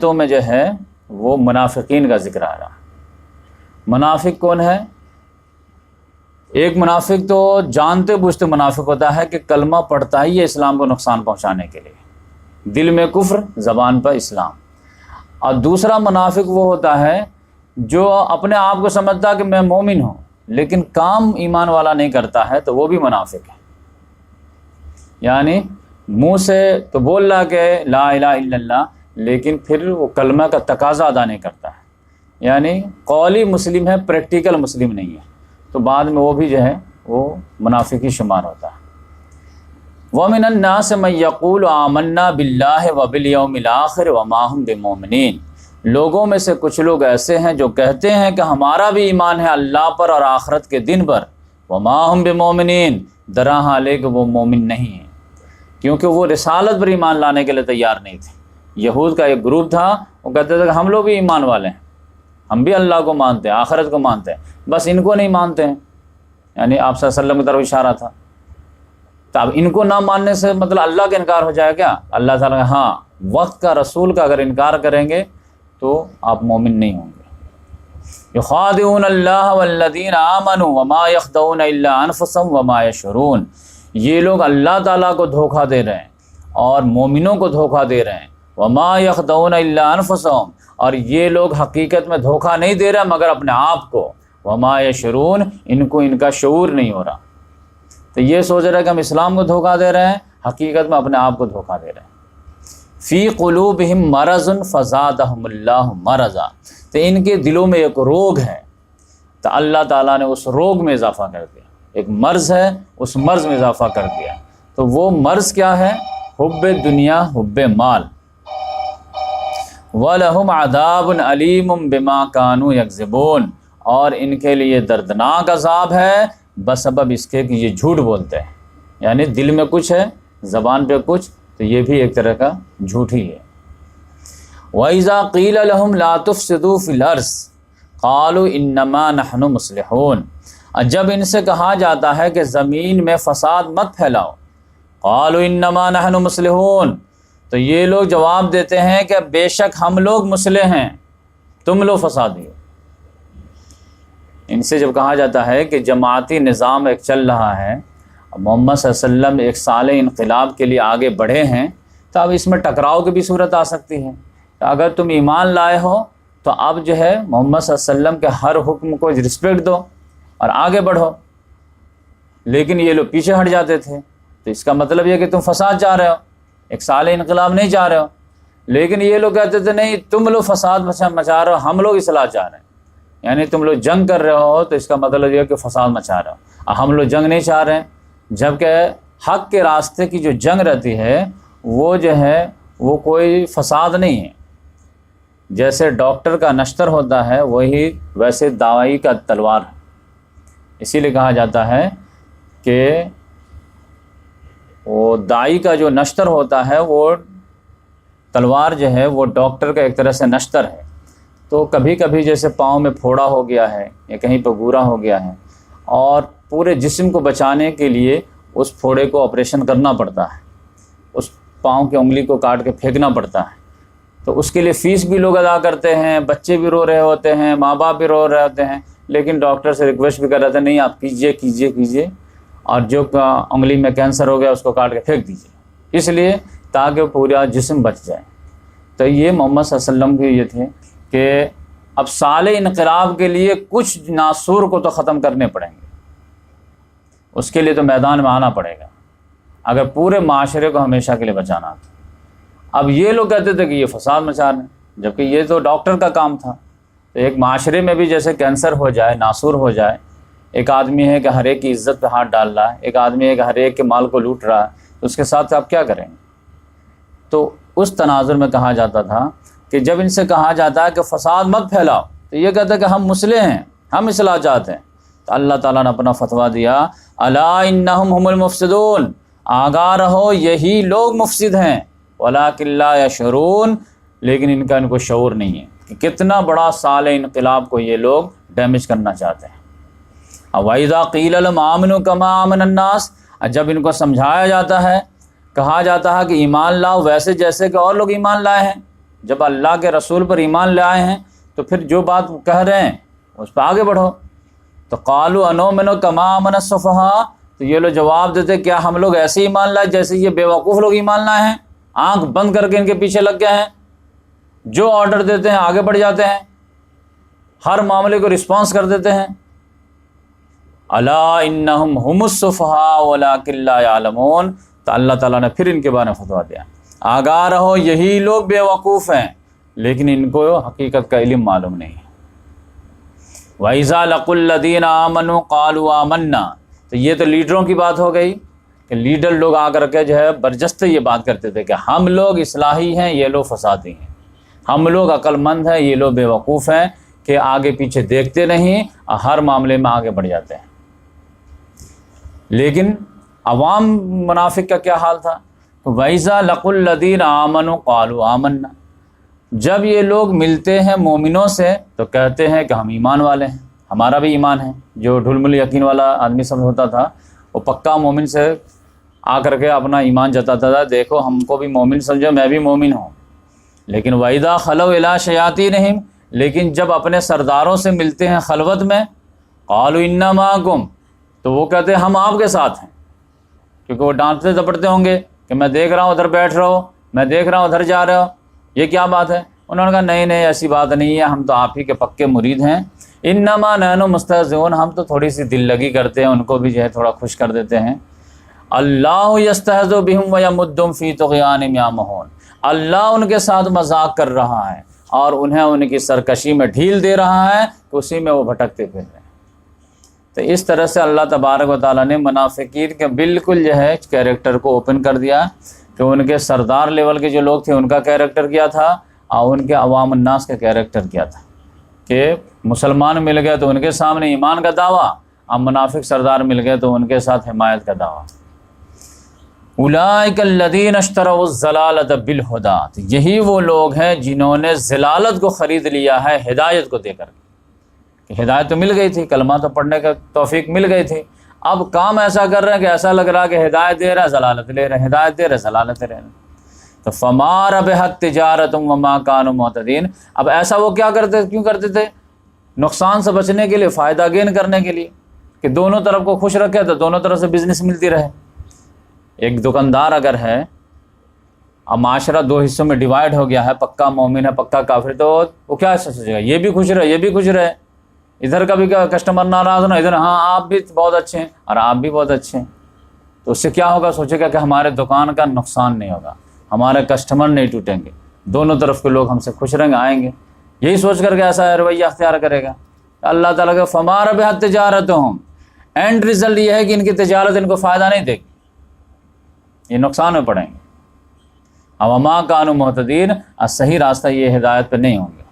تو میں جو ہے وہ منافقین کا ذکر آ رہا۔ منافق کون ہے؟ ایک منافق تو جانتے بوجھتے منافق ہوتا ہے کہ کلمہ پڑھتا ہی ہے اسلام کو نقصان پہنچانے کے لیے، دل میں کفر، زبان پر اسلام۔ اور دوسرا منافق وہ ہوتا ہے جو اپنے آپ کو سمجھتا کہ میں مومن ہوں لیکن کام ایمان والا نہیں کرتا ہے، تو وہ بھی منافق ہے۔ یعنی منہ سے تو بول رہا کہ لا الہ الا اللہ، لیکن پھر وہ کلمہ کا تقاضا ادا نہیں کرتا ہے، یعنی قولی مسلم ہے، پریکٹیکل مسلم نہیں ہے، تو بعد میں وہ بھی جو ہے وہ منافق ہی شمار ہوتا ہے۔ وَمِنَ النَّاسِ مَن يَقُولُ آمَنَّا بِاللَّهِ وَبِالْيَوْمِ الْآخِرِ وَمَا هُمْ بِمُؤْمِنِينَ، لوگوں میں سے کچھ لوگ ایسے ہیں جو کہتے ہیں کہ ہمارا بھی ایمان ہے اللہ پر اور آخرت کے دن پر، وَمَا هُمْ بِمُؤْمِنِينَ، درا حال ہے کہ وہ مومن نہیں ہیں، کیونکہ وہ رسالت پر ایمان لانے کے لیے تیار نہیں تھے۔ یہود کا ایک گروپ تھا، وہ کہتے تھے کہ ہم لوگ بھی ایمان والے ہیں، ہم بھی اللہ کو مانتے ہیں، آخرت کو مانتے ہیں، بس ان کو نہیں مانتے ہیں، یعنی آپ صلی اللہ علیہ وسلم کی طرف اشارہ تھا۔ تو اب ان کو نہ ماننے سے مطلب اللہ کا انکار ہو جائے کیا؟ اللہ تعالیٰ کہ ہاں، وقت کا رسول کا اگر انکار کریں گے تو آپ مومن نہیں ہوں گے۔ یخادعون اللہ والذین آمنوا وما یخدعون الا انفسهم وما یشعرون، یہ لوگ اللہ تعالیٰ کو دھوکہ دے رہے ہیں اور مومنوں کو دھوکہ دے رہے ہیں۔ وما یخدعون الا انفسهم، اور یہ لوگ حقیقت میں دھوکہ نہیں دے رہے مگر اپنے آپ کو۔ وما یشعرون، ان کو ان کا شعور نہیں ہو رہا، تو یہ سوچ رہے ہیں کہ ہم اسلام کو دھوکہ دے رہے ہیں، حقیقت میں اپنے آپ کو دھوکہ دے رہے ہیں۔ فی قلوبہم مرض فزادہم اللہ مرضا، تو ان کے دلوں میں ایک روگ ہے، تو اللہ تعالیٰ نے اس روگ میں اضافہ کر دیا۔ ایک مرض ہے، اس مرض میں اضافہ کر دیا، تو وہ مرض کیا ہے؟ حب دنیا، حب مال۔ وَلَهُمْ عَذَابٌ عَلِيمٌ بِمَا كَانُوا يَكْذِبُونَ، اور ان کے لیے دردناک عذاب ہے بسبب اس کے کہ یہ جھوٹ بولتے ہیں، یعنی دل میں کچھ ہے، زبان پہ کچھ، تو یہ بھی ایک طرح کا جھوٹ ہی ہے۔ وَإِذَا قِيلَ لَهُمْ لَا تُفْسِدُوا فِي الْأَرْضِ قَالُوا إِنَّمَا نَحْنُ مُصْلِحُونَ، اور جب ان سے کہا جاتا ہے کہ زمین میں فساد مت پھیلاؤ، قَالُوا إِنَّمَا نَحْنُ مُصْلِحُونَ، تو یہ لوگ جواب دیتے ہیں کہ بے شک ہم لوگ مصلح ہیں، تم لوگ فسادی ہو۔ ان سے جب کہا جاتا ہے کہ جماعتی نظام ایک چل رہا ہے، محمد صلی اللہ علیہ وسلم ایک سال انقلاب کے لیے آگے بڑھے ہیں، تو اب اس میں ٹکراؤ کی بھی صورت آ سکتی ہے۔ اگر تم ایمان لائے ہو تو اب جو ہے محمد صلی اللہ علیہ وسلم کے ہر حکم کو رسپیکٹ دو اور آگے بڑھو، لیکن یہ لوگ پیچھے ہٹ جاتے تھے، تو اس کا مطلب یہ کہ تم فساد چاہ رہے ہو، ایک سال انقلاب نہیں چاہ رہے ہو۔ لیکن یہ لوگ کہتے تھے نہیں، تم لوگ فساد مچا رہے ہو، ہم لوگ اصلاح چاہ رہے ہیں، یعنی تم لوگ جنگ کر رہے ہو تو اس کا مطلب یہ کہ فساد مچا رہے ہو، اور ہم لوگ جنگ نہیں چاہ رہے ہیں، جبکہ حق کے راستے کی جو جنگ رہتی ہے وہ جو ہے وہ کوئی فساد نہیں ہے۔ جیسے ڈاکٹر کا نشتر ہوتا ہے وہی ویسے دوائی کا تلوار ہے، اسی لیے کہا جاتا ہے کہ وہ دائی کا جو نشتر ہوتا ہے وہ تلوار جو ہے وہ ڈاکٹر کا ایک طرح سے نشتر ہے۔ تو کبھی کبھی جیسے پاؤں میں پھوڑا ہو گیا ہے یا کہیں پہ گورا ہو گیا ہے اور پورے جسم کو بچانے کے لیے اس پھوڑے کو آپریشن کرنا پڑتا ہے، اس پاؤں کی انگلی کو کاٹ کے پھینکنا پڑتا ہے، تو اس کے لیے فیس بھی لوگ ادا کرتے ہیں، بچے بھی رو رہے ہوتے ہیں، ماں باپ بھی رو رہے ہوتے ہیں، لیکن ڈاکٹر سے ریکویسٹ بھی کر رہے تھے نہیں آپ کیجئے اور جو انگلی میں کینسر ہو گیا اس کو کاٹ کے پھینک دیجئے، اس لیے تاکہ پورا جسم بچ جائے۔ تو یہ محمد صلی اللہ علیہ وسلم کے یہ تھے کہ اب سال انقلاب کے لیے کچھ ناسور کو تو ختم کرنے پڑیں گے، اس کے لیے تو میدان میں آنا پڑے گا اگر پورے معاشرے کو ہمیشہ کے لیے بچانا تھا۔ اب یہ لوگ کہتے تھے کہ یہ فساد مچا رہے ہیں، جبکہ یہ تو ڈاکٹر کا کام تھا۔ تو ایک معاشرے میں بھی جیسے کینسر ہو جائے، ناسور ہو جائے، ایک آدمی ہے کہ ہر ایک کی عزت پہ ہاتھ ڈال رہا ہے، ایک آدمی ہے کہ ہر ایک کے مال کو لوٹ رہا ہے، تو اس کے ساتھ آپ کیا کریں گے؟ تو اس تناظر میں کہا جاتا تھا کہ جب ان سے کہا جاتا ہے کہ فساد مت پھیلاؤ، تو یہ کہتا ہے کہ ہم مصلح ہیں، ہم اصلاح چاہتے ہیں، تو اللہ تعالیٰ نے اپنا فتویٰ دیا، الا انہم هم المفسدون، آگاہ رہو یہی لوگ مفسد ہیں، ولکن لا یشعرون، لیکن ان کو شعور نہیں ہے کہ کتنا بڑا سال انقلاب کو یہ لوگ ڈیمیج کرنا چاہتے ہیں۔ وَإِذَا قِيلَ لَهُمْ آمِنُوا كَمَا آمَنَ النَّاسُ، جب ان کو سمجھایا جاتا ہے، کہا جاتا ہے کہ ایمان لاؤ ویسے جیسے کہ اور لوگ ایمان لائے ہیں، جب اللہ کے رسول پر ایمان لے آئے ہیں تو پھر جو بات کہہ رہے ہیں اس پہ آگے بڑھو۔ تو قالوا انؤمن کما آمن السفہاء، تو یہ لوگ جواب دیتے کیا ہم لوگ ایسے ایمان لائے جیسے یہ بے وقوف لوگ ایمان لائے ہیں، آنکھ بند کر کے ان کے پیچھے لگ گئے ہیں، جو آرڈر دیتے ہیں آگے بڑھ جاتے ہیں، ہر معاملے کو رسپانس کر دیتے ہیں۔ الا انہم هم السفہاء ولکن لا یعلمون، تو اللہ تعالیٰ نے پھر ان کے بارے میں فتویٰ دیا، آگاہ رہو یہی لوگ بے وقوف ہیں لیکن ان کو حقیقت کا علم معلوم نہیں ہے۔ وَإِذَا لَقُوا الَّذِينَ آمَنُوا قَالُوا آمَنَّا، تو یہ تو لیڈروں کی بات ہو گئی کہ لیڈر لوگ آ کر کے جو ہے برجستہ یہ بات کرتے تھے کہ ہم لوگ اصلاحی ہیں، یہ لوگ فسادی ہیں، ہم لوگ عقل مند ہیں، یہ لوگ بے وقوف ہیں کہ آگے پیچھے دیکھتے نہیں، ہر معاملے میں آگے بڑھ جاتے ہیں۔ لیکن عوام منافق کا کیا حال تھا؟ وَإِذَا لَقُوا الَّذِينَ آمَنُوا قَالُوا آمَنَّا، جب یہ لوگ ملتے ہیں مومنوں سے تو کہتے ہیں کہ ہم ایمان والے ہیں، ہمارا بھی ایمان ہے۔ جو ڈھل مل یقین والا آدمی سب ہوتا تھا وہ پکا مومن سے آ کر کے اپنا ایمان جتاتا تھا، دیکھو ہم کو بھی مومن سمجھو، میں بھی مومن ہوں۔ لیکن وَإِذَا خَلَوْا إِلَىٰ شَيَاطِينِهِمْ، لیکن جب اپنے سرداروں سے ملتے ہیں خلوت میں، قَالُوا إِنَّا مَعَكُمْ، تو وہ کہتے ہیں ہم آپ کے ساتھ ہیں، کیونکہ وہ ڈانٹتے دپڑتے ہوں گے کہ میں دیکھ رہا ہوں ادھر بیٹھ رہا ہو، میں دیکھ رہا ہوں ادھر جا رہے ہو، یہ کیا بات ہے؟ انہوں نے کہا نہیں نہیں ایسی بات نہیں ہے، ہم تو آپ ہی کے پکے مرید ہیں۔ انما نحن مستہزئون، ہم تو تھوڑی سی دل لگی کرتے ہیں، ان کو بھی جو ہے تھوڑا خوش کر دیتے ہیں۔ اللہ یستہزئ بہم ویمدہم فی طغیانہم یعمہون، اللہ ان کے ساتھ مذاق کر رہا ہے اور انہیں ان کی سرکشی میں ڈھیل دے رہا ہے کہ اسی میں وہ بھٹکتے پھر رہے ہیں۔ تو اس طرح سے اللہ تبارک و تعالیٰ نے منافقین کے بالکل جو ہے کیریکٹر کو اوپن کر دیا کہ ان کے سردار لیول کے جو لوگ تھے ان کا کیریکٹر کیا تھا اور ان کے عوام الناس کا کیریکٹر کیا تھا، کہ مسلمان مل گئے تو ان کے سامنے ایمان کا دعویٰ، اب منافق سردار مل گئے تو ان کے ساتھ حمایت کا دعویٰ۔ اولئک الذین اشتروا الضلالۃ بالہدیٰ، تو یہی وہ لوگ ہیں جنہوں نے ضلالت کو خرید لیا ہے ہدایت کو دے کر کے، کہ ہدایت تو مل گئی تھی، کلمہ تو پڑھنے کا توفیق مل گئی تھی، اب کام ایسا کر رہے ہیں کہ ایسا لگ رہا کہ ہدایت دے رہا ہے ضلالت لے رہے ہیں، ہدایت دے رہے ضلالت لے رہے ہیں۔ تو فما ربحت تجارتہم وما کانوا مہتدین، اب ایسا وہ کیوں کرتے تھے؟ نقصان سے بچنے کے لیے، فائدہ گین کرنے کے لیے، کہ دونوں طرف کو خوش رکھے تو دونوں طرف سے بزنس ملتی رہے۔ ایک دکاندار اگر ہے، اب معاشرہ دو حصوں میں ڈیوائیڈ ہو گیا ہے، پکا مومن ہے پکا کافر، تو وہ کیا سوچے گا؟ یہ بھی خوش رہے یہ بھی خوش رہے، ادھر کا بھی کسٹمر ناراض ہونا، ادھر ہاں آپ بھی بہت اچھے ہیں اور آپ بھی بہت اچھے ہیں، تو اس سے کیا ہوگا؟ سوچے گا کہ ہمارے دکان کا نقصان نہیں ہوگا، ہمارے کسٹمر نہیں ٹوٹیں گے، دونوں طرف کے لوگ ہم سے خوش رہیں گے، آئیں گے، یہی سوچ کر کے ایسا رویہ اختیار کرے گا۔ اللہ تعالیٰ کا فما ربحت تجارتہم، اینڈ ریزلٹ یہ ہے کہ ان کی تجارت ان کو فائدہ نہیں دے گی، یہ نقصان میں پڑیں گے۔ وما کانوا مہتدین، صحیح راستہ یہ ہدایت پہ نہیں ہوں گے۔